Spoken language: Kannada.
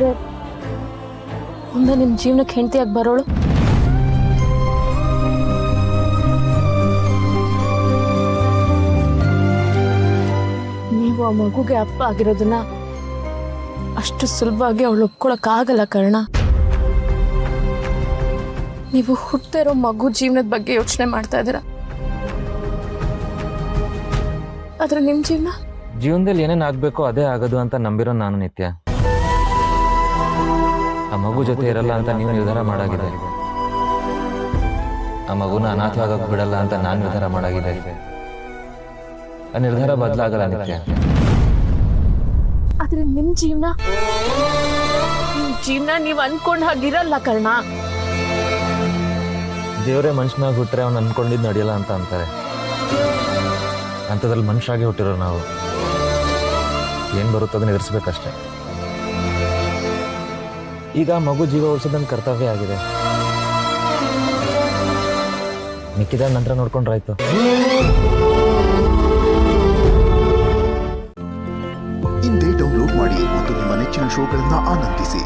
ಆದ್ರೆ ಮುಂದೆ ನಿಮ್ ಜೀವನಕ್ಕೆ ಹೆಂಡತಿಯಾಗಿ ಬರೋಳು ನೀವು ಆ ಮಗುಗೆ ಅಪ್ಪ ಆಗಿರೋದನ್ನ ಅಷ್ಟು ಸುಲಭವಾಗಿ ಅವಳು ಒಪ್ಕೊಳಕ್ಕಾಗಲ್ಲ ಕರ್ಣ. ನೀವು ಹುಟ್ಟದೇ ಇರೋ ಮಗು ಜೀವನದ ಬಗ್ಗೆ ಯೋಚನೆ ಮಾಡ್ತಾ ಇದ್ದೀರಾ, ಆದ್ರೆ ನಿಮ್ ಜೀವನದಲ್ಲಿ ಏನೇನ್ ಆಗ್ಬೇಕೋ ಅದೇ ಆಗೋದು ಅಂತ ನಂಬಿರೋ ನಾನು ನಿತ್ಯ. ಆ ಮಗು ಜೊತೆ ಇರಲ್ಲ ಅಂತ ನೀವು ನಿರ್ಧಾರ ಮಾಡಾಗಿದೆ, ಆ ಮಗುನ ಅನಾಥವಾಗಕ್ ಬಿಡಲ್ಲ ಅಂತ ನಾನು ನಿರ್ಧಾರ ಮಾಡಾಗಿದೆ. ಆ ನಿರ್ಧಾರ ಬದಲಾಗಲ್ಲ ನಿತ್ಯ. ಆದ್ರೆ ನಿಮ್ ಜೀವನ ನೀವ್ ಅನ್ಕೊಂಡ್ ಹಾಗಿರಲ್ಲ ಕರ್ಣ. ದೇವರೇ ಮನುಷ್ಯನಾಗಿ ಹುಟ್ಟರೆ ಅವ್ನು ಅನ್ಕೊಂಡಿದ್ದು ನಡೆಯಲ್ಲ ಅಂತ ಅಂತಾರೆ. ಅಂಥದ್ರಲ್ಲಿ ಮನುಷ್ಯರಾಗಿ ಹುಟ್ಟಿರೋ ನಾವು ಏನ್ ಬರುತ್ತೋ ಅದನ್ನ ಎದುರಿಸ್ಬೇಕಷ್ಟೆ. ಈಗ ಮಗು ಜೀವ ಉಳಿಸೋದು ನನ್ನ ಕರ್ತವ್ಯ ಆಗಿದೆ. ಮಿಕ್ಕಿದ ನಂತರ ನೋಡ್ಕೊಂಡ್ರಾಯ್ತು. ಇಂದೇ ಡೌನ್ಲೋಡ್ ಮಾಡಿ ಮತ್ತು ನಿಮ್ಮ ನೆಚ್ಚಿನ ಶೋಗಳನ್ನು ಆನಂದಿಸಿ.